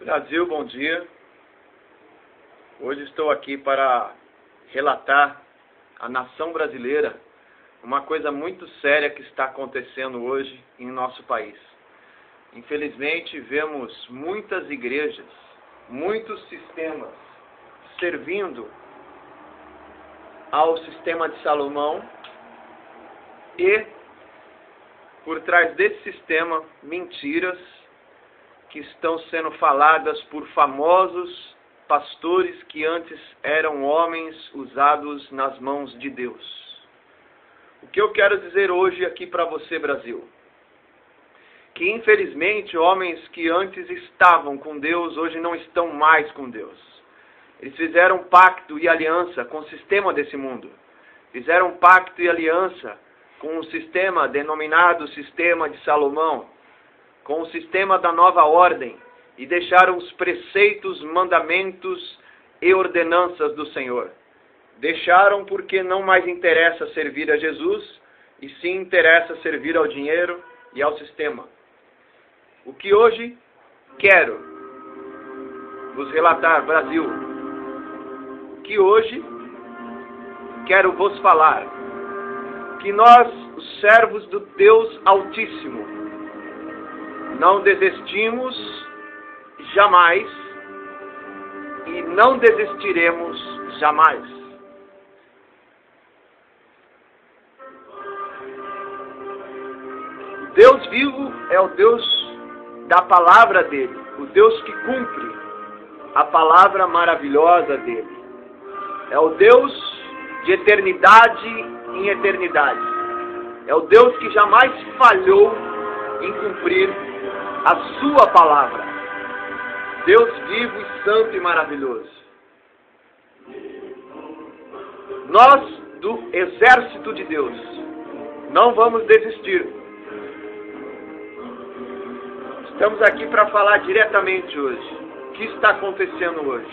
Brasil, bom dia. Hoje estou aqui para relatar à nação brasileira uma coisa muito séria que está acontecendo hoje em nosso país. Infelizmente, vemos muitas igrejas, muitos sistemas servindo ao sistema de Salomão e, por trás desse sistema, mentiras que estão sendo faladas por famosos pastores que antes eram homens usados nas mãos de Deus. O que eu quero dizer hoje aqui para você, Brasil? Que infelizmente homens que antes estavam com Deus, hoje não estão mais com Deus. Eles fizeram pacto e aliança com o sistema desse mundo. Fizeram pacto e aliança com o sistema denominado Sistema de Salomão, com o sistema da nova ordem, e deixaram os preceitos, mandamentos e ordenanças do Senhor. Deixaram porque não mais interessa servir a Jesus, e sim interessa servir ao dinheiro e ao sistema. O que hoje quero vos relatar, Brasil, o que hoje quero vos falar, que nós, os servos do Deus Altíssimo, não desistimos jamais e não desistiremos jamais. O Deus vivo é o Deus da palavra dele, o Deus que cumpre a palavra maravilhosa dele. É o Deus de eternidade em eternidade. É o Deus que jamais falhou em cumprir a sua palavra. Deus vivo e santo e maravilhoso. Nós, do exército de Deus, não vamos desistir. Estamos aqui para falar diretamente hoje. O que está acontecendo hoje?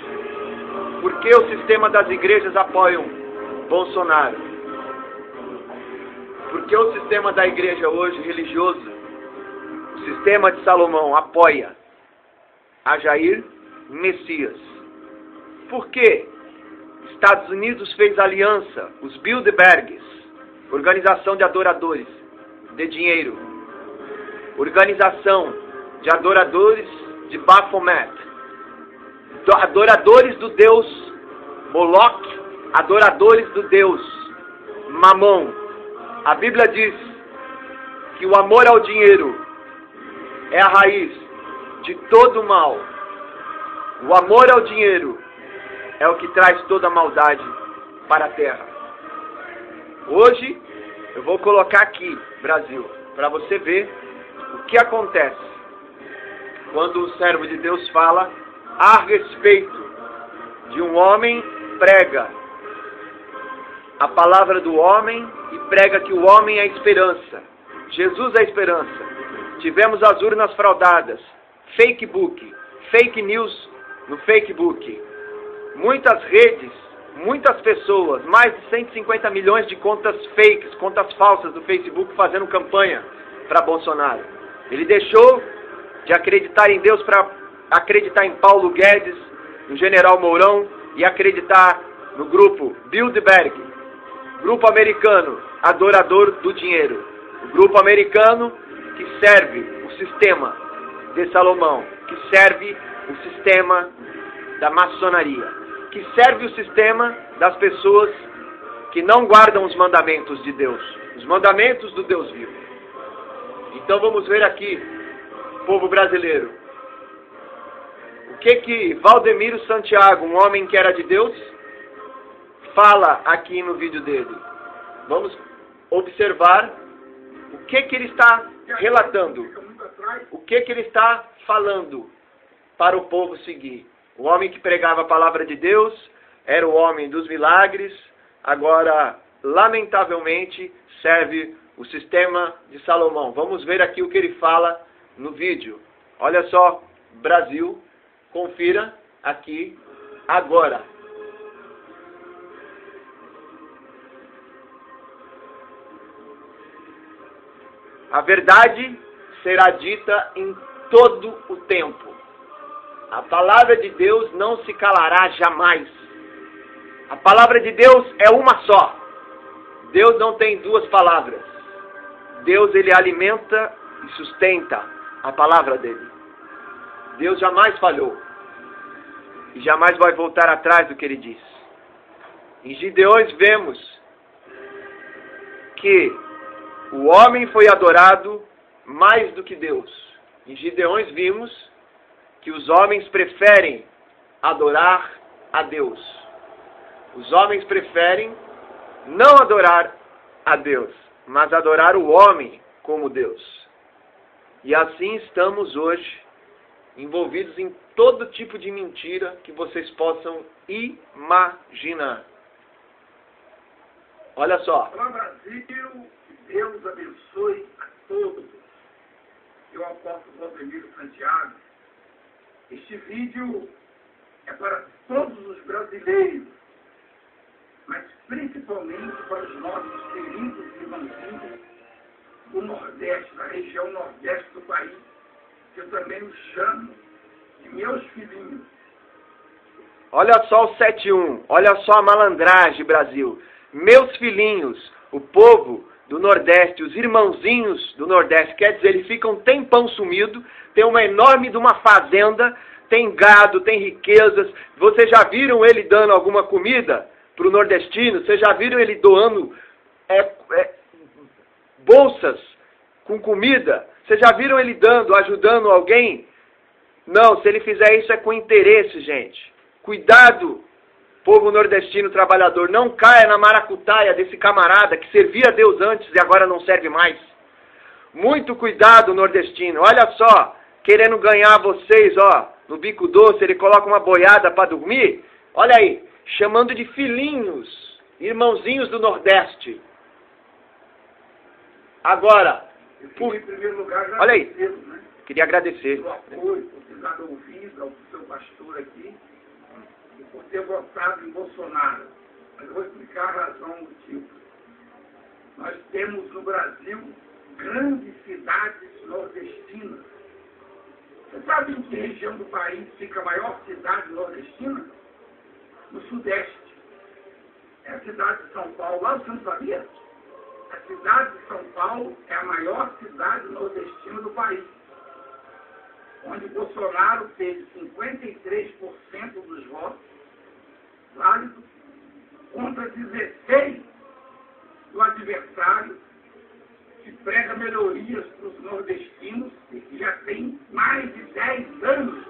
Por que o sistema das igrejas apoiam Bolsonaro? Por que o sistema da igreja hoje, religioso, o sistema de Salomão, apoia a Jair Messias? Por que Estados Unidos fez aliança, os Bilderbergs, organização de adoradores de dinheiro, organização de adoradores de Baphomet, adoradores do Deus Moloch, adoradores do Deus Mamon. A Bíblia diz que o amor ao dinheiro é a raiz de todo o mal. O amor ao dinheiro é o que traz toda a maldade para a terra. Hoje eu vou colocar aqui, Brasil, para você ver o que acontece quando o servo de Deus fala a respeito de um homem prega a palavra do homem e prega que o homem é a esperança. Jesus é a esperança. Tivemos as urnas fraudadas, fake book, fake news no Facebook. Muitas redes, muitas pessoas, mais de 150 milhões de contas fakes, contas falsas do Facebook fazendo campanha para Bolsonaro. Ele deixou de acreditar em Deus para acreditar em Paulo Guedes, no general Mourão e acreditar no grupo Bilderberg, grupo americano adorador do dinheiro, o grupo americano que serve o sistema de Salomão, que serve o sistema da maçonaria, que serve o sistema das pessoas que não guardam os mandamentos de Deus, os mandamentos do Deus vivo. Então vamos ver aqui, povo brasileiro, o que Valdemiro Santiago, um homem que era de Deus, fala aqui no vídeo dele. Vamos observar o que ele está relatando, o que ele está falando para o povo seguir. O homem que pregava a palavra de Deus era o homem dos milagres, agora, lamentavelmente, serve o sistema de Salomão. Vamos ver aqui o que ele fala no vídeo. Olha só, Brasil, confira aqui agora. A verdade será dita em todo o tempo. A palavra de Deus não se calará jamais. A palavra de Deus é uma só. Deus não tem duas palavras. Deus, ele alimenta e sustenta a palavra dele. Deus jamais falhou. E jamais vai voltar atrás do que ele disse. Em Gideões vemos que o homem foi adorado mais do que Deus. Em Gideões vimos que os homens preferem adorar a Deus. Os homens preferem não adorar a Deus, mas adorar o homem como Deus. E assim estamos hoje, envolvidos em todo tipo de mentira que vocês possam imaginar. Olha só. Para o Brasil, Deus abençoe a todos. Eu aposto Valdemiro Santiago. Este vídeo é para todos os brasileiros, mas principalmente para os nossos queridos irmãozinhos do Nordeste, da região Nordeste do país, que eu também os chamo de meus filhinhos. Olha só o 7-1, olha só a malandragem, Brasil. Meus filhinhos, o povo do Nordeste, os irmãozinhos do Nordeste, quer dizer, eles ficam um tempão sumido, tem uma enorme de uma fazenda, tem gado, tem riquezas. Vocês já viram ele dando alguma comida para o nordestino? Vocês já viram ele doando bolsas com comida? Vocês já viram ele dando, ajudando alguém? Não, se ele fizer isso é com interesse, gente. Cuidado, povo nordestino trabalhador, não caia na maracutaia desse camarada que servia a Deus antes e agora não serve mais. Muito cuidado, nordestino. Olha só, querendo ganhar vocês, ó, no bico doce, ele coloca uma boiada para dormir. Olha aí, chamando de filhinhos, irmãozinhos do Nordeste. Agora, em primeiro lugar, olha aí, né? Queria agradecer. Pelo apoio, por ter dado ouvido ao seu pastor aqui e por ter votado em Bolsonaro. Mas eu vou explicar a razão, o motivo. Nós temos no Brasil grandes cidades nordestinas. Você sabe em que região do país fica a maior cidade nordestina? No Sudeste. É a cidade de São Paulo. Lá você não sabia? A cidade de São Paulo é a maior cidade nordestina do país, onde Bolsonaro teve 53% dos votos válidos contra 16% do adversário, que prega melhorias para os nordestinos e que já tem mais de 10 anos,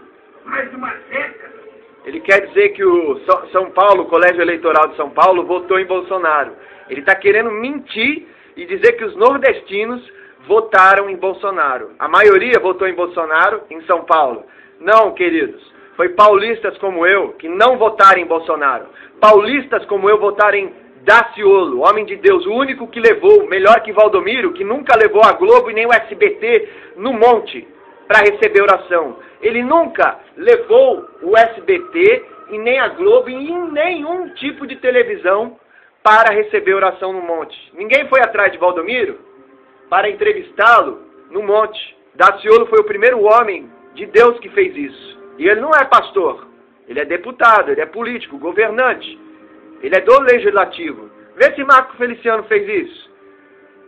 mais de uma década. Ele quer dizer que o São Paulo, o Colégio Eleitoral de São Paulo, votou em Bolsonaro. Ele está querendo mentir e dizer que os nordestinos votaram em Bolsonaro. A maioria votou em Bolsonaro em São Paulo. Não, queridos. Foi paulistas como eu que não votaram em Bolsonaro. Paulistas como eu votaram em Daciolo, homem de Deus, o único que levou, melhor que Valdomiro, que nunca levou a Globo e nem o SBT no monte para receber oração. Ele nunca levou o SBT e nem a Globo em nenhum tipo de televisão para receber oração no monte. Ninguém foi atrás de Valdomiro para entrevistá-lo no monte. Daciolo foi o primeiro homem de Deus que fez isso. E ele não é pastor, ele é deputado, ele é político, governante. Ele é do legislativo. Vê se Marco Feliciano fez isso.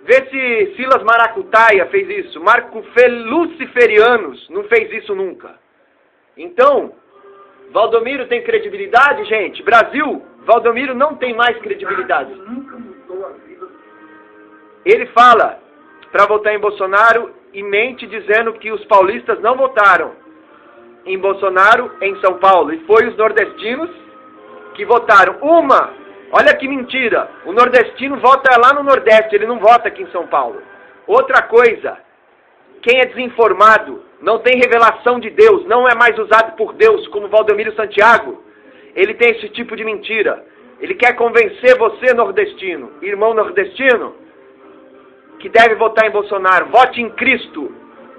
Vê se Silas Maracutaia fez isso. Marco Luciferianos não fez isso nunca. Então, Valdomiro tem credibilidade, gente? Brasil, Valdomiro não tem mais credibilidade. Nunca mudou a vida. Ele fala para votar em Bolsonaro e mente dizendo que os paulistas não votaram em Bolsonaro em São Paulo. E foi os nordestinos que votaram. Olha que mentira, o nordestino vota lá no Nordeste, ele não vota aqui em São Paulo. Outra coisa, quem é desinformado, não tem revelação de Deus, não é mais usado por Deus, como Valdemiro Santiago, ele tem esse tipo de mentira. Ele quer convencer você, nordestino, irmão nordestino, que deve votar em Bolsonaro. Vote em Cristo,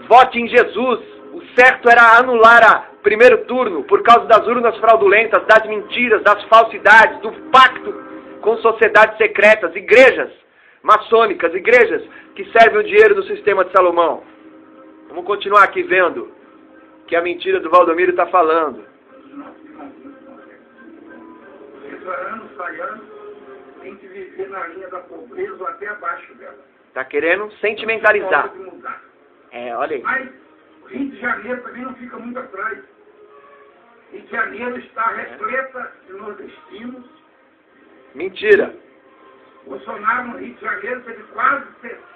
vote em Jesus. O certo era anular o primeiro turno por causa das urnas fraudulentas, das mentiras, das falsidades, do pacto com sociedades secretas, igrejas maçônicas, igrejas que servem o dinheiro do sistema de Salomão. Vamos continuar aqui vendo. que a mentira do Valdomiro está falando. Os nossos irmãos do Nordeste. Entra ano, sai ano, tem que viver na linha da pobreza ou até abaixo dela. Está querendo sentimentalizar. Pode mudar. Olha aí. Mas o Rio de Janeiro também não fica muito atrás. Rio de Janeiro está repleta de nordestinos. Mentira. Bolsonaro no Rio de Janeiro teve quase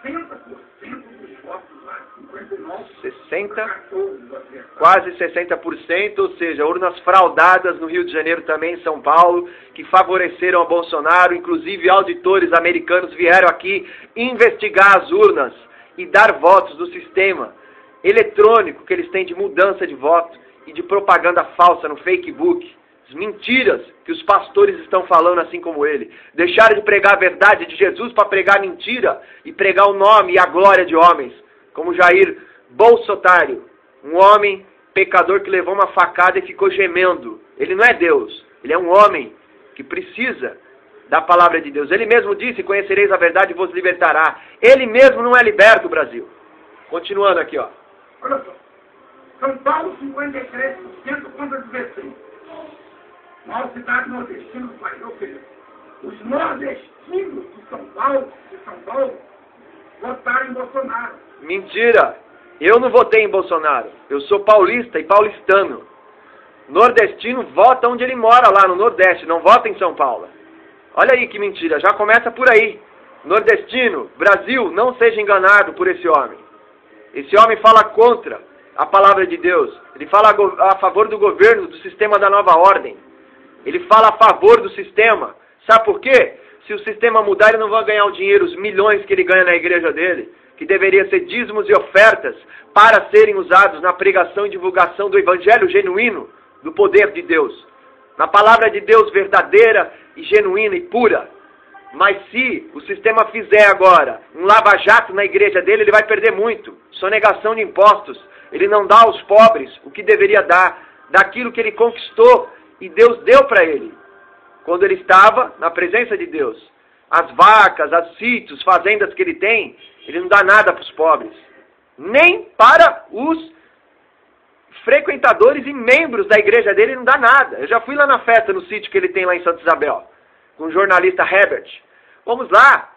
60% dos votos lá, 59%. 60%, 14%. quase 60%, ou seja, urnas fraudadas no Rio de Janeiro também, em São Paulo, que favoreceram a Bolsonaro. Inclusive, auditores americanos vieram aqui investigar as urnas e dar votos do sistema eletrônico que eles têm de mudança de voto e de propaganda falsa no Facebook. As mentiras que os pastores estão falando, assim como ele. Deixaram de pregar a verdade de Jesus para pregar mentira e pregar o nome e a glória de homens, como Jair Bolsonaro, um homem pecador que levou uma facada e ficou gemendo. Ele não é Deus, ele é um homem que precisa da palavra de Deus. Ele mesmo disse: conhecereis a verdade e vos libertará. Ele mesmo não é liberto, Brasil. Continuando aqui, ó. Olha só. São Paulo, 53% contra 16%. Maior cidade nordestina do país. Ou seja, os nordestinos de São Paulo votaram em Bolsonaro. Mentira! Eu não votei em Bolsonaro. Eu sou paulista e paulistano. Nordestino vota onde ele mora, lá no Nordeste, não vota em São Paulo. Olha aí que mentira, já começa por aí. Nordestino, Brasil, não seja enganado por esse homem. Esse homem fala contra a palavra de Deus. Ele fala a favor do governo, do sistema da nova ordem. Ele fala a favor do sistema. Sabe por quê? Se o sistema mudar, ele não vai ganhar o dinheiro, os milhões que ele ganha na igreja dele, que deveria ser dízimos e ofertas para serem usados na pregação e divulgação do evangelho genuíno, do poder de Deus. Na palavra de Deus verdadeira e genuína e pura. Mas se o sistema fizer agora um lava-jato na igreja dele, ele vai perder muito. Sonegação de impostos. Ele não dá aos pobres o que deveria dar, daquilo que ele conquistou e Deus deu para ele, quando ele estava na presença de Deus. As vacas, os sítios, fazendas que ele tem, ele não dá nada para os pobres. Nem para os frequentadores e membros da igreja dele, ele não dá nada. Eu já fui lá na festa, no sítio que ele tem lá em Santa Isabel, com o jornalista Herbert. Vamos lá.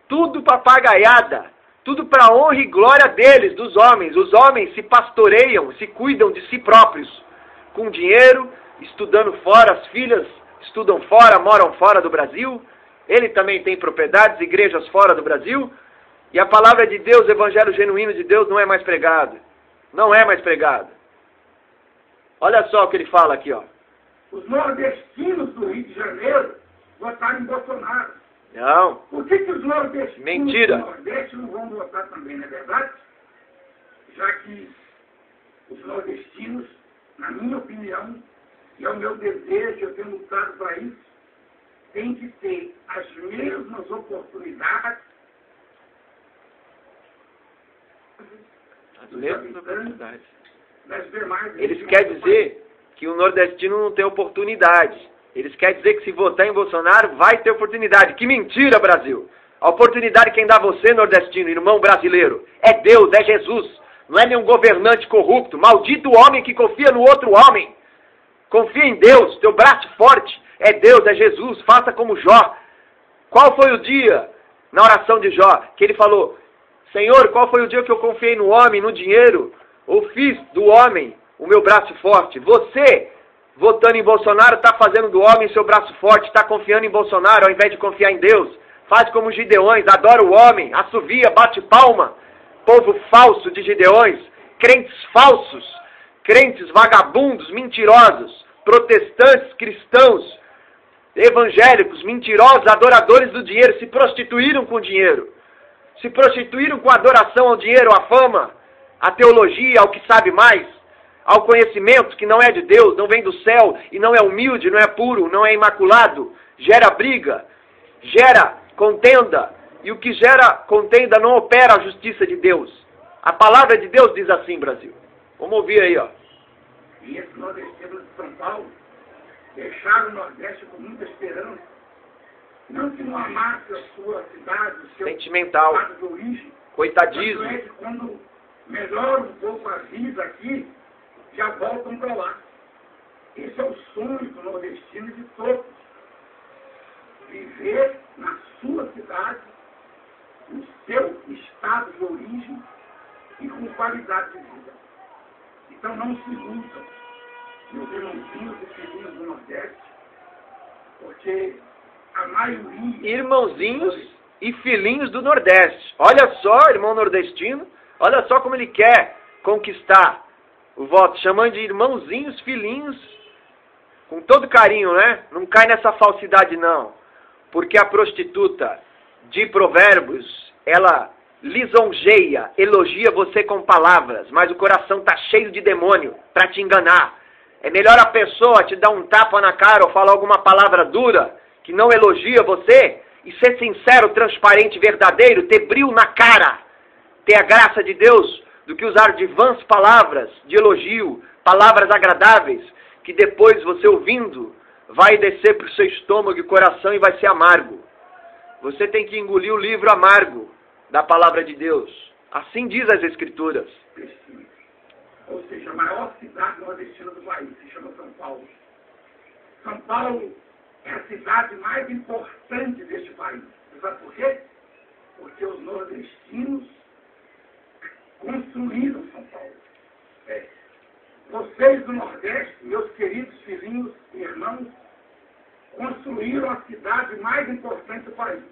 Tudo papagaiada. Tudo para a honra e glória deles, dos homens. Os homens se pastoreiam, se cuidam de si próprios, com dinheiro, estudando fora, as filhas estudam fora, moram fora do Brasil. Ele também tem propriedades, igrejas fora do Brasil. E a palavra de Deus, o evangelho genuíno de Deus não é mais pregado. Não é mais pregado. Olha só o que ele fala aqui, ó. Os nordestinos do Rio de Janeiro votaram em Bolsonaro. Não. Por que os nordestinos Mentira. do Nordeste não vão votar também, não é verdade? Já que os nordestinos, na minha opinião, e é o meu desejo, eu tenho lutado para isso, têm que ter as mesmas oportunidades das demais. Eles querem dizer que o nordestino não tem oportunidade. Eles querem dizer que se votar em Bolsonaro, vai ter oportunidade. Que mentira, Brasil! A oportunidade quem dá você, nordestino, irmão brasileiro, é Deus, é Jesus. Não é nenhum governante corrupto. Maldito o homem que confia no outro homem. Confia em Deus, teu braço forte é Deus, é Jesus. Faça como Jó. Qual foi o dia, na oração de Jó, que ele falou: Senhor, qual foi o dia que eu confiei no homem, no dinheiro, ou fiz do homem o meu braço forte? Você, votando em Bolsonaro, está fazendo do homem seu braço forte, está confiando em Bolsonaro ao invés de confiar em Deus. Faz como os Gideões, adora o homem, assovia, bate palma. Povo falso de Gideões, crentes falsos, crentes vagabundos, mentirosos, protestantes, cristãos, evangélicos, mentirosos, adoradores do dinheiro, se prostituíram com o dinheiro. Se prostituíram com a adoração ao dinheiro, à fama, à teologia, ao que sabe mais, ao conhecimento que não é de Deus, não vem do céu e não é humilde, não é puro, não é imaculado, gera briga, gera contenda, e o que gera contenda não opera a justiça de Deus. A palavra de Deus diz assim, Brasil. Vamos ouvir aí, ó. E esses nordestinos de São Paulo deixaram o Nordeste com muita esperança. Não que não amasse a sua cidade, o seu sentimental, estado de origem. coitadismo. Tanto é que quando melhora um pouco a vida aqui, comprovar. Esse é o sonho do nordestino de todos. Viver na sua cidade, no seu estado de origem e com qualidade de vida. Então não se iludam, meus irmãozinhos e filhinhos do Nordeste, porque a maioria... Irmãozinhos e filhinhos do Nordeste. Olha só, irmão nordestino, olha só como ele quer conquistar o voto, chamando de irmãozinhos, filhinhos, com todo carinho, né? Não cai nessa falsidade, não. Porque a prostituta de Provérbios, ela lisonjeia, elogia você com palavras, mas o coração está cheio de demônio para te enganar. É melhor a pessoa te dar um tapa na cara ou falar alguma palavra dura que não elogia você e ser sincero, transparente, verdadeiro, ter brilho na cara, ter a graça de Deus, do que usar de vãs palavras de elogio, palavras agradáveis, que depois você ouvindo vai descer para o seu estômago e coração e vai ser amargo. Você tem que engolir o livro amargo da palavra de Deus. Assim diz as Escrituras. Ou seja, a maior cidade nordestina do país se chama São Paulo. São Paulo é a cidade mais importante deste país. Sabe por quê? Porque os nordestinos construíram São Paulo. Vocês do Nordeste, meus queridos filhinhos e irmãos, construíram a cidade mais importante do país.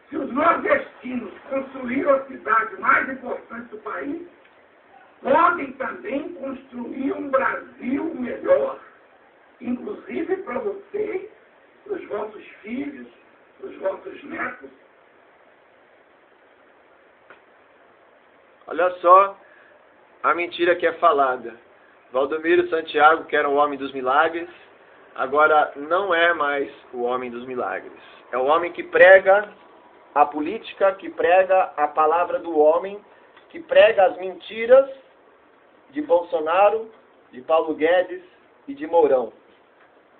Se os nordestinos construíram a cidade mais importante do país, podem também construir um Brasil melhor, inclusive para vocês, para os vossos filhos, para os vossos netos. Olha só a mentira que é falada. Valdomiro Santiago, que era o homem dos milagres, agora não é mais o homem dos milagres. É o homem que prega a política, que prega a palavra do homem, que prega as mentiras de Bolsonaro, de Paulo Guedes e de Mourão.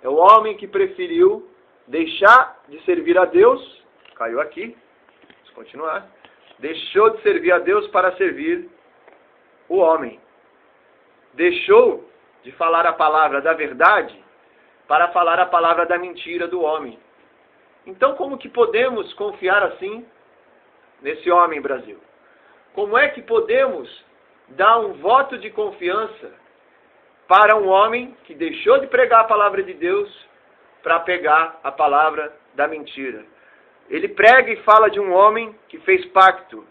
É o homem que preferiu deixar de servir a Deus, caiu aqui, vamos continuar, deixou de servir a Deus para servir o homem. Deixou de falar a palavra da verdade para falar a palavra da mentira do homem. Então, como que podemos confiar assim nesse homem, Brasil? Como é que podemos dar um voto de confiança para um homem que deixou de pregar a palavra de Deus para pegar a palavra da mentira? Ele prega e fala de um homem que fez pacto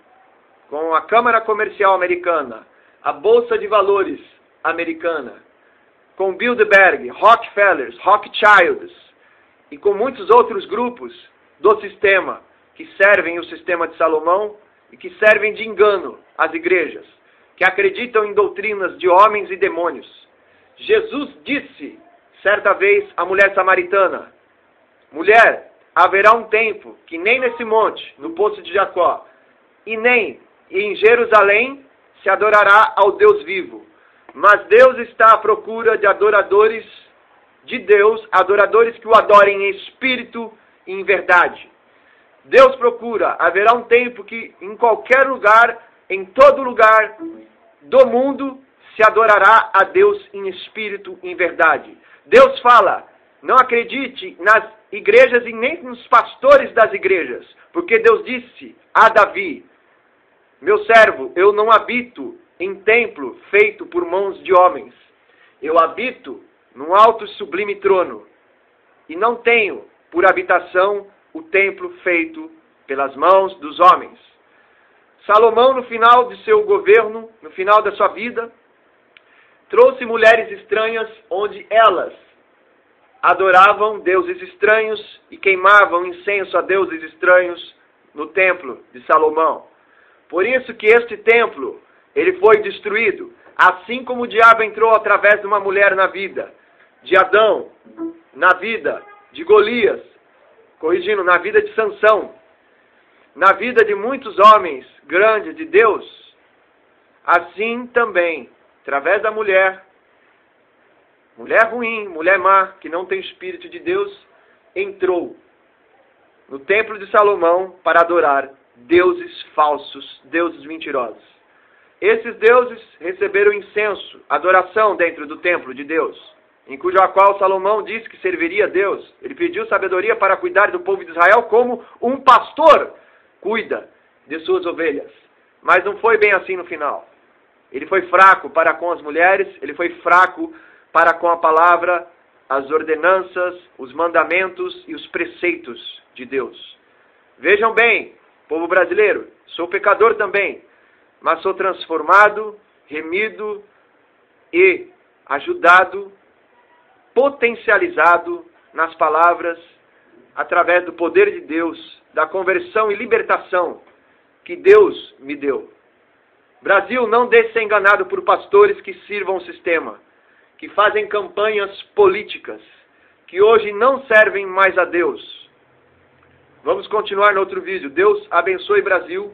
com a Câmara Comercial Americana, a Bolsa de Valores Americana, com Bilderberg, Rockefellers, Rothschilds e com muitos outros grupos do sistema que servem o sistema de Salomão e que servem de engano às igrejas, que acreditam em doutrinas de homens e demônios. Jesus disse certa vez à mulher samaritana: mulher, haverá um tempo que nem nesse monte, no poço de Jacó, e nem em Jerusalém se adorará ao Deus vivo. Mas Deus está à procura de adoradores de Deus, adoradores que o adorem em espírito e em verdade. Deus procura, haverá um tempo que em qualquer lugar, em todo lugar do mundo, se adorará a Deus em espírito e em verdade. Deus fala: não acredite nas igrejas e nem nos pastores das igrejas, porque Deus disse a Davi: meu servo, eu não habito em templo feito por mãos de homens. Eu habito num alto e sublime trono, e não tenho por habitação o templo feito pelas mãos dos homens. Salomão, no final de seu governo, no final da sua vida, trouxe mulheres estranhas onde elas adoravam deuses estranhos e queimavam incenso a deuses estranhos no templo de Salomão. Por isso que este templo, ele foi destruído, assim como o diabo entrou através de uma mulher na vida de Adão, na vida de Golias, na vida de Sansão, na vida de muitos homens grandes de Deus, assim também, através da mulher ruim, mulher má, que não tem espírito de Deus, entrou no templo de Salomão para adorar deuses falsos, deuses mentirosos. Esses deuses receberam incenso, adoração dentro do templo de Deus, em cujo qual Salomão disse que serviria a Deus. Ele pediu sabedoria para cuidar do povo de Israel como um pastor cuida de suas ovelhas. Mas não foi bem assim no final. Ele foi fraco para com as mulheres, ele foi fraco para com a palavra, as ordenanças, os mandamentos e os preceitos de Deus. Vejam bem, povo brasileiro, sou pecador também, mas sou transformado, remido e ajudado, potencializado nas palavras, através do poder de Deus, da conversão e libertação que Deus me deu. Brasil, não deixe ser enganado por pastores que sirvam o sistema, que fazem campanhas políticas, que hoje não servem mais a Deus. Vamos continuar no outro vídeo. Deus abençoe Brasil.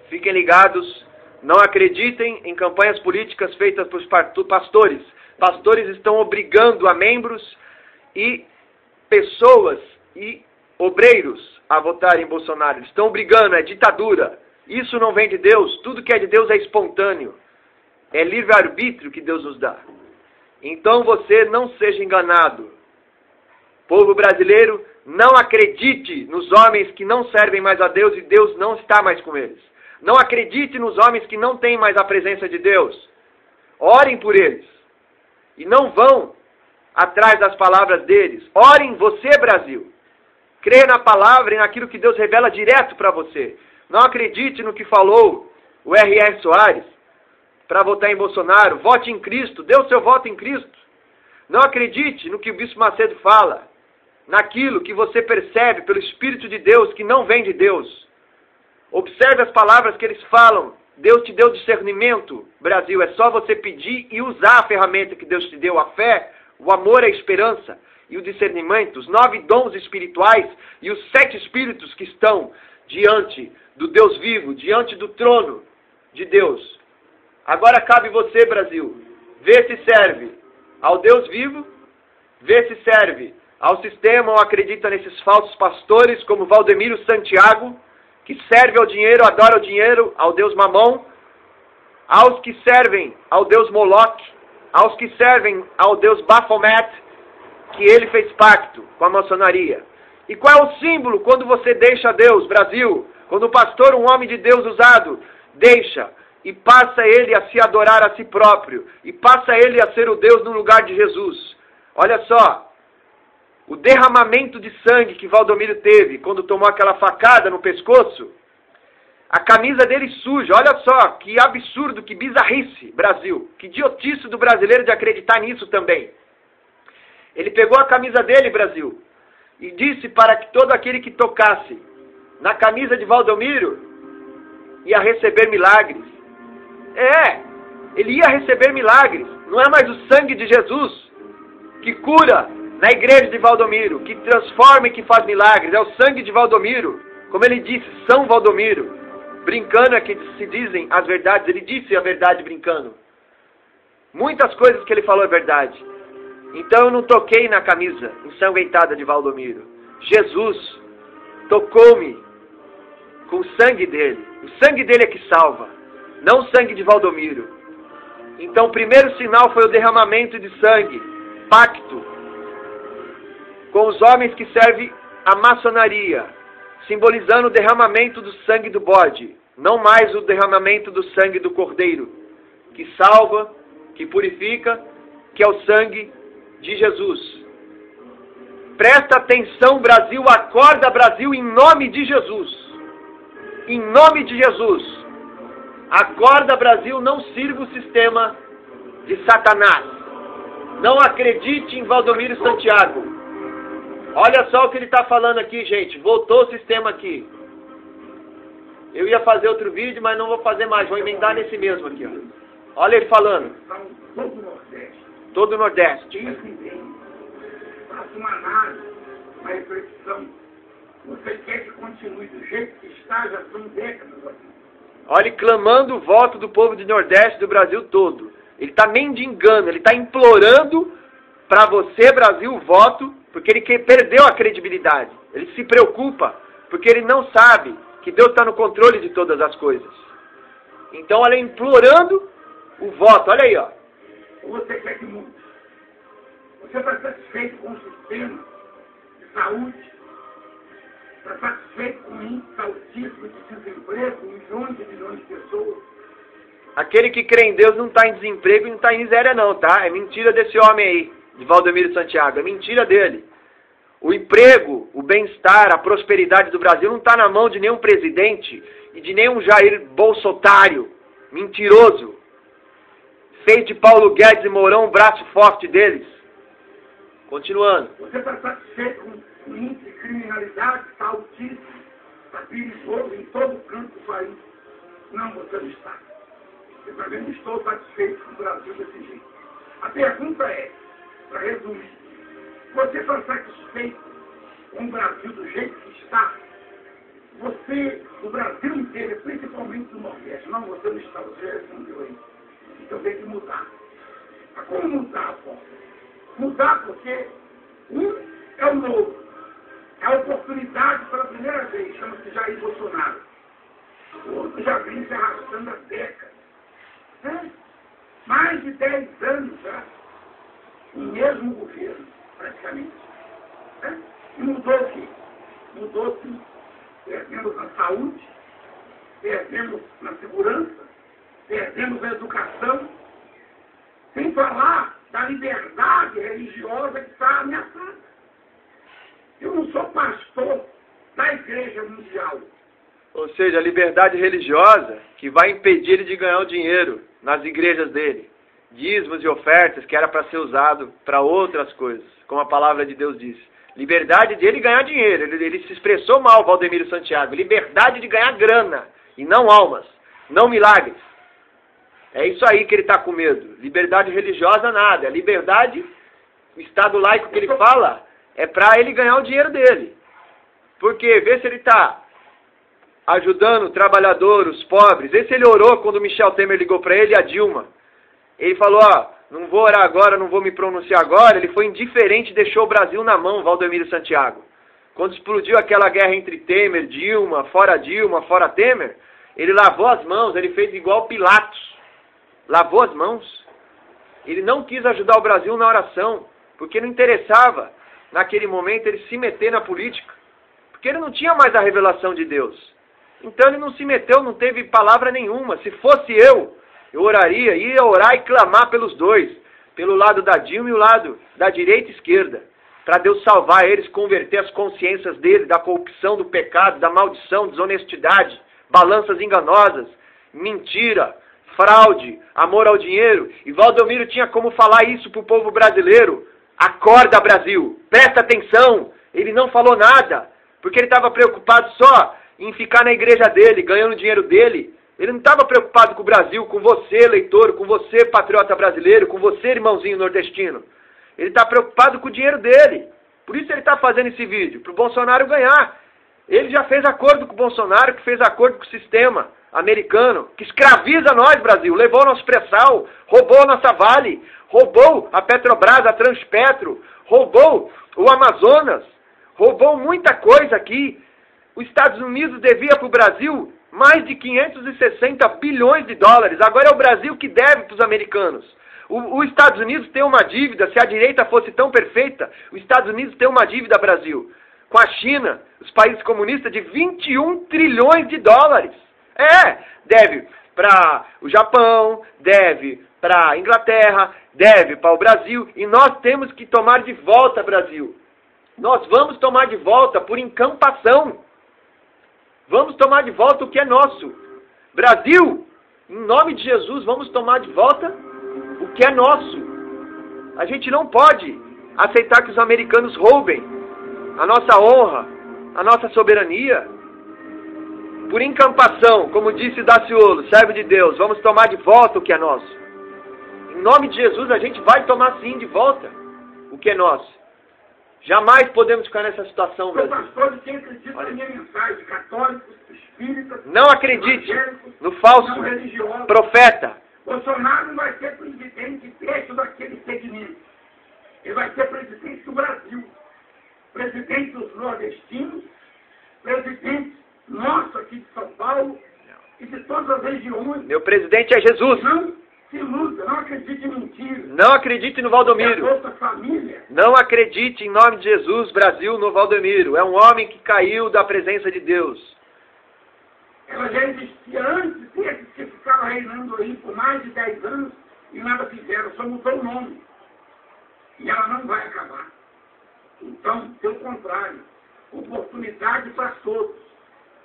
Fiquem ligados. Não acreditem em campanhas políticas feitas por pastores. Pastores estão obrigando a membros e pessoas e obreiros a votarem em Bolsonaro. Eles estão obrigando, é ditadura. Isso não vem de Deus. Tudo que é de Deus é espontâneo. É livre-arbítrio que Deus nos dá. Então você não seja enganado. Povo brasileiro, não acredite nos homens que não servem mais a Deus e Deus não está mais com eles. Não acredite nos homens que não têm mais a presença de Deus. Orem por eles. E não vão atrás das palavras deles. Orem você, Brasil. Creia na palavra e naquilo que Deus revela direto para você. Não acredite no que falou o R.R. Soares para votar em Bolsonaro. Vote em Cristo. Dê o seu voto em Cristo. Não acredite no que o Bispo Macedo fala. Naquilo que você percebe pelo Espírito de Deus que não vem de Deus. Observe as palavras que eles falam. Deus te deu discernimento, Brasil. É só você pedir e usar a ferramenta que Deus te deu. A fé, o amor, a esperança e o discernimento. Os 9 dons espirituais e os 7 espíritos que estão diante do Deus vivo, diante do trono de Deus. Agora cabe você, Brasil, ver se serve ao Deus vivo, ver se serve ao sistema ou acredita nesses falsos pastores como Valdemiro Santiago, que serve ao dinheiro, adora o dinheiro, ao Deus Mamon, aos que servem ao Deus Moloque, aos que servem ao Deus Baphomet, que ele fez pacto com a maçonaria. E qual é o símbolo quando você deixa Deus, Brasil? Quando o pastor, um homem de Deus usado, deixa e passa ele a se adorar a si próprio, e passa ele a ser o Deus no lugar de Jesus. Olha só, o derramamento de sangue que Valdomiro teve quando tomou aquela facada no pescoço, a camisa dele suja. Olha só, que absurdo, que bizarrice, Brasil. Que idiotice do brasileiro de acreditar nisso também. Ele pegou a camisa dele, Brasil, e disse para que todo aquele que tocasse na camisa de Valdomiro ia receber milagres. Ele ia receber milagres. Não é mais o sangue de Jesus que cura na igreja de Valdomiro, que transforma e que faz milagres. É o sangue de Valdomiro. Como ele disse, São Valdomiro. Brincando é que se dizem as verdades. Ele disse a verdade brincando. Muitas coisas que ele falou é verdade. Então eu não toquei na camisa ensanguentada de Valdomiro. Jesus tocou-me com o sangue dele. O sangue dele é que salva, não o sangue de Valdomiro. Então o primeiro sinal foi o derramamento de sangue, pacto com os homens que servem a maçonaria, simbolizando o derramamento do sangue do bode, não mais o derramamento do sangue do cordeiro, que salva, que purifica, que é o sangue de Jesus. Presta atenção, Brasil, acorda, Brasil, em nome de Jesus. Em nome de Jesus. Acorda, Brasil, não sirva o sistema de Satanás. Não acredite em Valdomiro Santiago. Olha só o que ele está falando aqui, gente. Voltou o sistema aqui. Eu ia fazer outro vídeo, mas não vou fazer mais. Vou emendar nesse mesmo aqui, ó. Olha ele falando. Todo o Nordeste. Todo o Nordeste. Faça uma análise, uma reflexão. Você quer que continue do jeito que está, já são décadas aqui. Olha, clamando o voto do povo do Nordeste, do Brasil todo. Ele está mendigando, ele está implorando para você, Brasil, o voto, porque ele perdeu a credibilidade. Ele se preocupa, porque ele não sabe que Deus está no controle de todas as coisas. Então ela é implorando o voto. Olha aí, ó. Ou você quer que mude? Você está satisfeito com o sistema de saúde? Está satisfeito com o índice altíssimo de desemprego, milhões e milhões de pessoas? Aquele que crê em Deus não está em desemprego e não está em miséria não, tá? É mentira desse homem aí, de Valdemiro Santiago. É mentira dele. O emprego, o bem-estar, a prosperidade do Brasil não está na mão de nenhum presidente e de nenhum Jair Bolsonaro mentiroso. Fez de Paulo Guedes e Mourão o braço forte deles. Continuando. Você está satisfeito com o índice de criminalidade que está altíssimo, está perigoso em todo o canto do país? Não, você não está. Eu também não estou satisfeito com o Brasil desse jeito. A pergunta é, para resumir, você está satisfeito com o Brasil do jeito que está? Você, o Brasil inteiro, principalmente do Nordeste, não, você não está, você já respondeu aí. Então tem que mudar. Mas como mudar, pô? Mudar porque é o novo. É a oportunidade pela primeira vez, chama-se Jair Bolsonaro. O outro já vem se arrastando há décadas. Mais de 10 anos já. O mesmo governo, praticamente. E mudou o quê? Mudou sim. Perdemos na saúde, perdemos na segurança, perdemos na educação, sem falar da liberdade religiosa que está ameaçada. Eu não sou pastor da Igreja Mundial. Ou seja, a liberdade religiosa que vai impedir ele de ganhar o dinheiro nas igrejas dele. Dízimos e ofertas que era para ser usado para outras coisas, como a palavra de Deus diz. Liberdade de ele ganhar dinheiro. Ele se expressou mal, Valdemiro Santiago. Liberdade de ganhar grana e não almas, não milagres. É isso aí que ele está com medo. Liberdade religiosa, nada. Liberdade, o Estado laico que ele fala, é para ele ganhar o dinheiro dele. Porque, vê se ele está ajudando o trabalhador, os pobres. Vê se ele orou quando o Michel Temer ligou para ele e a Dilma. Ele falou, ó, não vou orar agora, não vou me pronunciar agora. Ele foi indiferente e deixou o Brasil na mão, Valdemiro Santiago. Quando explodiu aquela guerra entre Temer, Dilma, fora Temer, ele lavou as mãos, ele fez igual Pilatos. Lavou as mãos. Ele não quis ajudar o Brasil na oração, porque não interessava, naquele momento, ele se meter na política. Porque ele não tinha mais a revelação de Deus. Então ele não se meteu, não teve palavra nenhuma. Se fosse eu oraria, ia orar e clamar pelos dois. Pelo lado da Dilma e o lado da direita e esquerda. Para Deus salvar eles, converter as consciências deles da corrupção, do pecado, da maldição, desonestidade, balanças enganosas, mentira, fraude, amor ao dinheiro. E Valdomiro tinha como falar isso para o povo brasileiro. Acorda, Brasil, presta atenção. Ele não falou nada, porque ele estava preocupado só em ficar na igreja dele, ganhando o dinheiro dele. Ele não estava preocupado com o Brasil, com você, eleitor, com você, patriota brasileiro, com você, irmãozinho nordestino. Ele está preocupado com o dinheiro dele. Por isso ele está fazendo esse vídeo, para o Bolsonaro ganhar. Ele já fez acordo com o Bolsonaro, que fez acordo com o sistema americano, que escraviza nós, Brasil. Levou nosso pré-sal, roubou a nossa Vale, roubou a Petrobras, a Transpetro, roubou o Amazonas, roubou muita coisa aqui. Os Estados Unidos devia para o Brasil mais de 560 bilhões de dólares. Agora é o Brasil que deve para os americanos. Os Estados Unidos tem uma dívida, se a direita fosse tão perfeita, os Estados Unidos tem uma dívida, Brasil, com a China, os países comunistas, de 21 trilhões de dólares. Deve para o Japão, deve para a Inglaterra, deve para o Brasil, e nós temos que tomar de volta, Brasil. Nós vamos tomar de volta por encampação. Vamos tomar de volta o que é nosso. Brasil, em nome de Jesus, vamos tomar de volta o que é nosso. A gente não pode aceitar que os americanos roubem a nossa honra, a nossa soberania. Por encampação, como disse Daciolo, servo de Deus, vamos tomar de volta o que é nosso. Em nome de Jesus, a gente vai tomar sim de volta o que é nosso. Jamais podemos ficar nessa situação, Brasil. Pastor, quem acredita na minha mensagem, católicos, espíritas, não acredite no falso profeta. Bolsonaro não vai ser presidente dentro daquele segmento. Ele vai ser presidente do Brasil. Presidente dos nordestinos, presidente nosso aqui de São Paulo e de todas as regiões. Meu presidente é Jesus. Não se iluda, não acredite em mentiras. Não acredite no É a Valdomiro. nossa família. Não acredite em nome de Jesus, Brasil, no Valdomiro. É um homem que caiu da presença de Deus. Ela já existia antes desses que ficaram reinando aí por mais de 10 anos e nada fizeram, só mudou o nome. E ela não vai acabar. Então, pelo contrário, oportunidade para todos,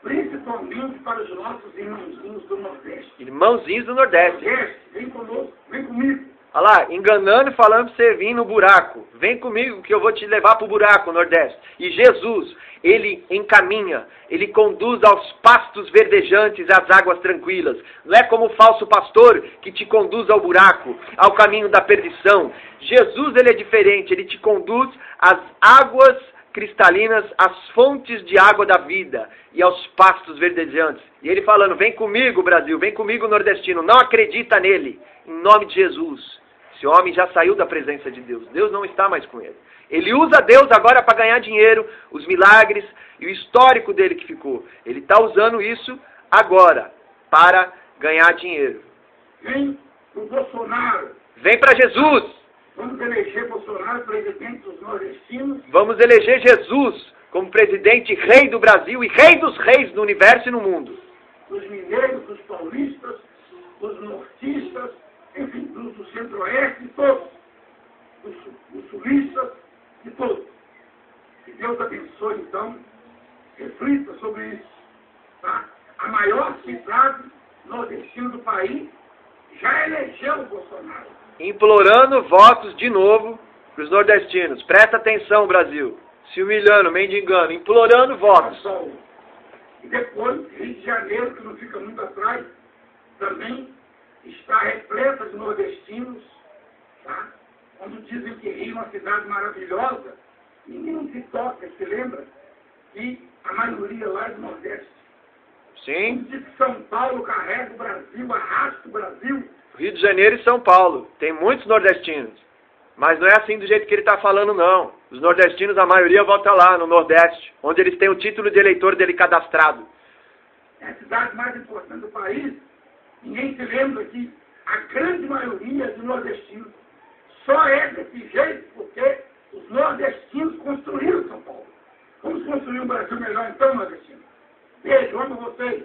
principalmente para os nossos irmãozinhos do Nordeste. Irmãozinhos do Nordeste. Nordeste, vem conosco, vem comigo. Olha lá, enganando e falando pra você vir no buraco. Vem comigo que eu vou te levar pro buraco, Nordeste. E Jesus, Ele encaminha, Ele conduz aos pastos verdejantes, às águas tranquilas. Não é como o falso pastor que te conduz ao buraco, ao caminho da perdição. Jesus, Ele é diferente, Ele te conduz às águas cristalinas, às fontes de água da vida e aos pastos verdejantes. E Ele falando, vem comigo, Brasil, vem comigo, nordestino. Não acredita nele, em nome de Jesus. Esse homem já saiu da presença de Deus. Deus não está mais com ele. Ele usa Deus agora para ganhar dinheiro, os milagres e o histórico dele que ficou. Ele está usando isso agora para ganhar dinheiro. Vem o Bolsonaro. Vem para Jesus. Vamos eleger Bolsonaro presidente dos nordestinos. Vamos eleger Jesus como presidente, rei do Brasil e rei dos reis no universo e no mundo. Dos mineiros, dos paulistas, dos nortistas, enfim, do centro-oeste, de todos. Dos sulistas, de todos. Que Deus abençoe, então, reflita sobre isso. Tá? A maior cidade nordestina do país já elegeu o Bolsonaro. Implorando votos de novo para os nordestinos. Presta atenção, Brasil. Se humilhando, mendigando, implorando votos. E depois, Rio de Janeiro, que não fica muito atrás, também está repleta de nordestinos, tá? Quando dizem que Rio é uma cidade maravilhosa, ninguém se toca, se lembra que a maioria lá é do Nordeste. Sim. Quando diz que São Paulo carrega o Brasil, arrasta o Brasil. Rio de Janeiro e São Paulo. Tem muitos nordestinos. Mas não é assim do jeito que ele está falando, não. Os nordestinos, a maioria vota lá, no Nordeste, onde eles têm o título de eleitor dele cadastrado. É a cidade mais importante do país. Ninguém se lembra que a grande maioria é de nordestinos. Só é desse jeito porque os nordestinos construíram São Paulo. Vamos construir um Brasil melhor então, nordestino. Beijo, amo vocês.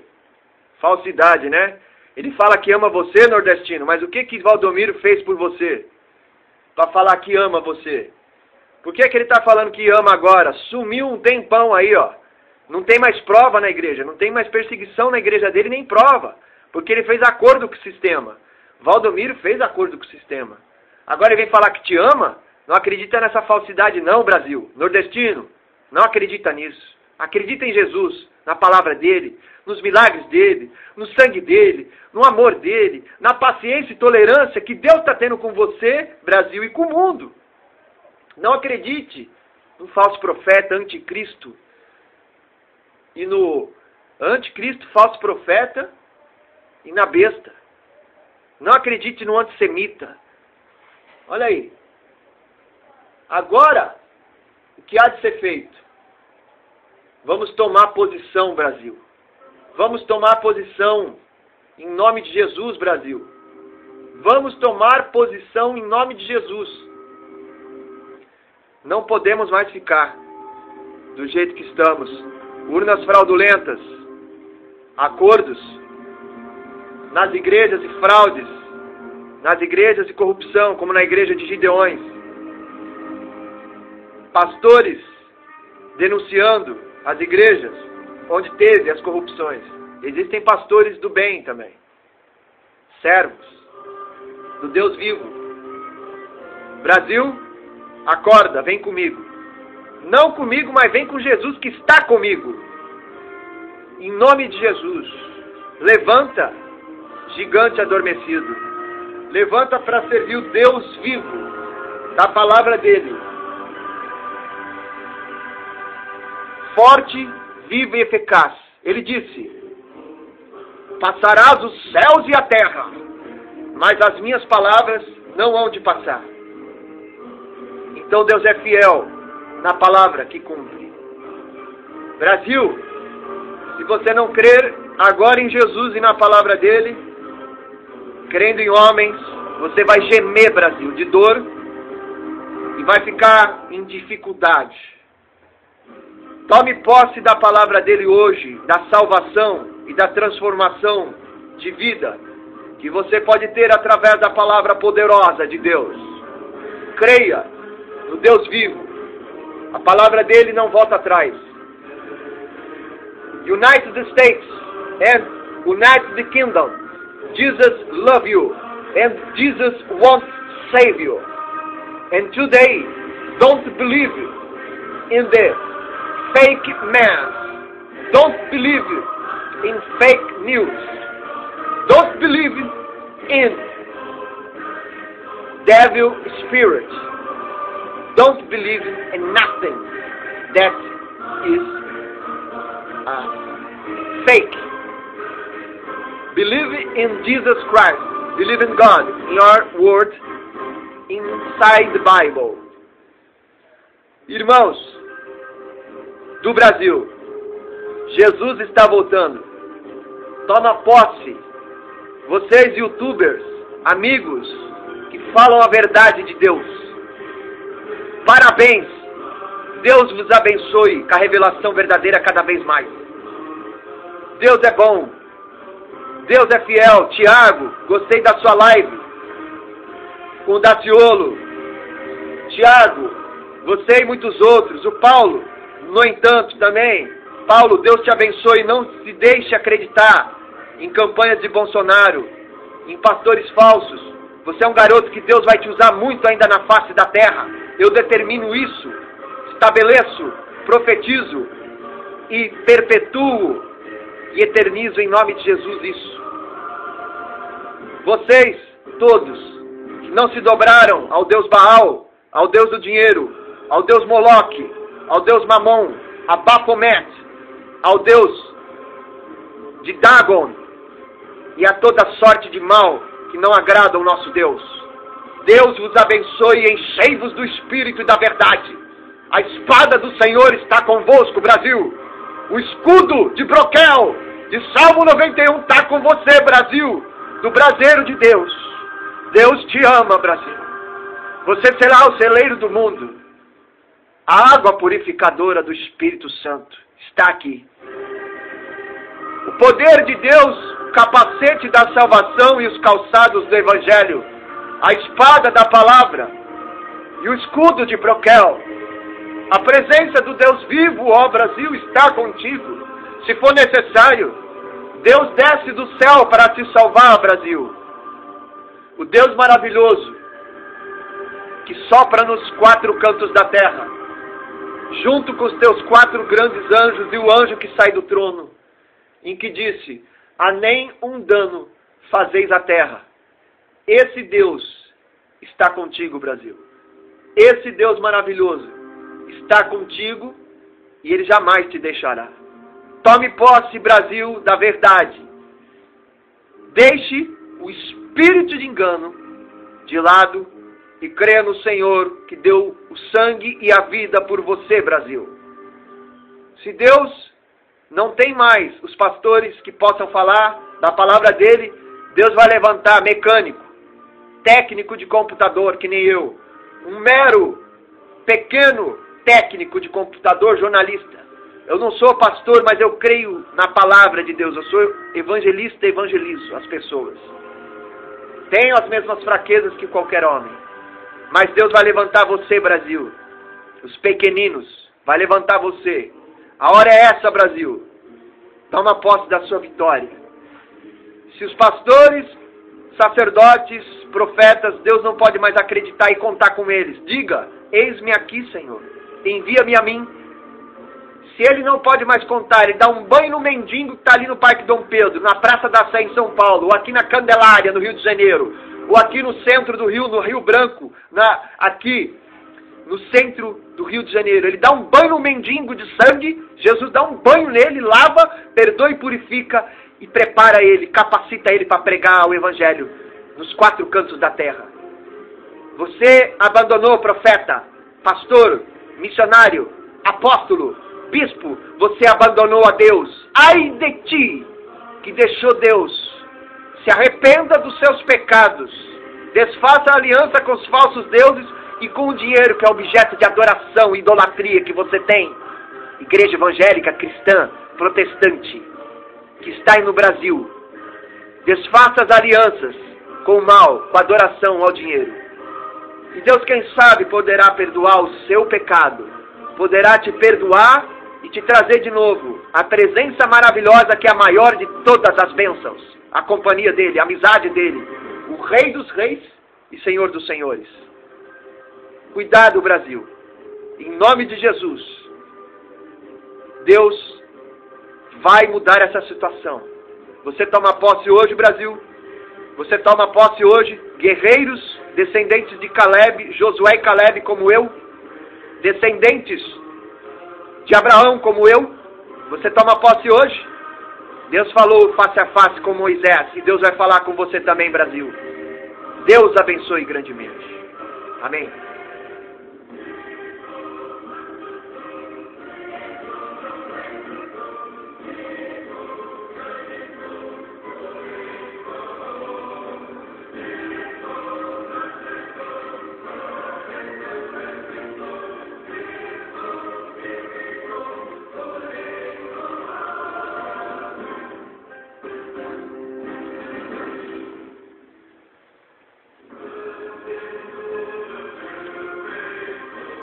Falsidade, né? Ele fala que ama você, nordestino, mas o que Valdomiro fez por você? Para falar que ama você. Por que ele está falando que ama agora? Sumiu um tempão aí, ó. Não tem mais prova na igreja, não tem mais perseguição na igreja dele, nem prova. Porque ele fez acordo com o sistema. Valdomiro fez acordo com o sistema. Agora ele vem falar que te ama? Não acredita nessa falsidade não, Brasil. Nordestino, não acredita nisso. Acredita em Jesus, na palavra dele, nos milagres dele, no sangue dele, no amor dele, na paciência e tolerância que Deus está tendo com você, Brasil, e com o mundo. Não acredite no falso profeta, anticristo, e no anticristo, falso profeta, e na besta. Não acredite no antissemita. Olha aí. Agora, o que há de ser feito? Vamos tomar posição, Brasil. Vamos tomar posição em nome de Jesus, Brasil. Vamos tomar posição em nome de Jesus. Não podemos mais ficar do jeito que estamos. Urnas fraudulentas, acordos nas igrejas e fraudes, nas igrejas e corrupção, como na igreja de Gideões. Pastores denunciando as igrejas onde teve as corrupções. Existem pastores do bem também. Servos do Deus vivo. Brasil, acorda, vem comigo. Não comigo, mas vem com Jesus que está comigo. Em nome de Jesus, levanta, gigante adormecido. Levanta para servir o Deus vivo da palavra dele. Forte, vivo e eficaz. Ele disse: passarás os céus e a terra, mas as minhas palavras não hão de passar. Então Deus é fiel na palavra que cumpre. Brasil, se você não crer, agora em Jesus e na palavra dele, crendo em homens, você vai gemer, Brasil, de dor e vai ficar em dificuldade. Tome posse da palavra dele hoje, da salvação e da transformação de vida que você pode ter através da palavra poderosa de Deus. Creia no Deus vivo. A palavra dele não volta atrás. Unite the States and unite the kingdom. Jesus loves you and Jesus wants to save you. And today, don't believe in the fake man. Don't believe in fake news. Don't believe in devil spirit. Don't believe in nothing that is fake. Believe in Jesus Christ. Believe in God, in your word, inside the Bible. Irmãos do Brasil, Jesus está voltando. Toma posse. Vocês youtubers, amigos, que falam a verdade de Deus. Parabéns. Deus vos abençoe com a revelação verdadeira cada vez mais. Deus é bom. Deus é fiel. Tiago, gostei da sua live com o Daciolo. Tiago, você e muitos outros. O Paulo, no entanto, também. Paulo, Deus te abençoe. Não se deixe acreditar em campanhas de Bolsonaro, em pastores falsos. Você é um garoto que Deus vai te usar muito ainda na face da terra. Eu determino isso, estabeleço, profetizo e perpetuo e eternizo em nome de Jesus isso. Vocês, todos, que não se dobraram ao Deus Baal, ao Deus do dinheiro, ao Deus Moloque, ao Deus Mamon, a Baphomet, ao Deus de Dagon e a toda sorte de mal que não agrada ao nosso Deus. Deus vos abençoe e enchei-vos do Espírito e da verdade. A espada do Senhor está convosco, Brasil. O escudo de Broquel, de Salmo 91, está com você, Brasil. Do braseiro de Deus. Deus te ama, Brasil. Você será o celeiro do mundo. A água purificadora do Espírito Santo está aqui. O poder de Deus, o capacete da salvação e os calçados do Evangelho, a espada da palavra e o escudo de Broquel. A presença do Deus vivo, ó Brasil, está contigo. Se for necessário, Deus desce do céu para te salvar, Brasil. O Deus maravilhoso, que sopra nos quatro cantos da terra, junto com os teus quatro grandes anjos e o anjo que sai do trono, em que disse: a nem um dano fazeis a terra. Esse Deus está contigo, Brasil. Esse Deus maravilhoso está contigo e Ele jamais te deixará. Tome posse, Brasil, da verdade. Deixe o espírito de engano de lado e creia no Senhor que deu o sangue e a vida por você, Brasil. Se Deus não tem mais os pastores que possam falar da palavra dele, Deus vai levantar mecânico, técnico de computador, que nem eu. Um mero, pequeno técnico de computador, jornalista. Eu não sou pastor, mas eu creio na palavra de Deus. Eu sou evangelista e evangelizo as pessoas. Tenho as mesmas fraquezas que qualquer homem. Mas Deus vai levantar você, Brasil. Os pequeninos. Vai levantar você. A hora é essa, Brasil. Toma posse da sua vitória. Se os pastores, sacerdotes, profetas, Deus não pode mais acreditar e contar com eles. Diga: eis-me aqui, Senhor. Envia-me a mim. Se ele não pode mais contar, ele dá um banho no mendigo que está ali no Parque Dom Pedro, na Praça da Sé em São Paulo, ou aqui na Candelária, no Rio de Janeiro, ou aqui no centro do Rio, no Rio Branco, aqui no centro do Rio de Janeiro. Ele dá um banho no mendigo de sangue, Jesus dá um banho nele, lava, perdoa e purifica, e prepara ele, capacita ele para pregar o Evangelho nos quatro cantos da terra. Você abandonou, profeta, pastor, missionário, apóstolo, bispo, você abandonou a Deus. Ai de ti! que deixou Deus, se arrependa dos seus pecados, desfaça a aliança com os falsos deuses e com o dinheiro que é objeto de adoração e idolatria que você tem. Igreja evangélica, cristã, protestante, que está aí no Brasil, desfaça as alianças com o mal, com a adoração ao dinheiro. E Deus, quem sabe, poderá perdoar o seu pecado, poderá te perdoar e te trazer de novo a presença maravilhosa que é a maior de todas as bênçãos, a companhia dele, a amizade dele, o Rei dos Reis e Senhor dos Senhores. Cuidado, Brasil. Em nome de Jesus, Deus vai mudar essa situação. Você toma posse hoje, Brasil. Você toma posse hoje, guerreiros, descendentes de Caleb, Josué e Caleb como eu, descendentes de Abraão como eu. Você toma posse hoje. Deus falou face a face com Moisés e Deus vai falar com você também, Brasil. Deus abençoe grandemente. Amém.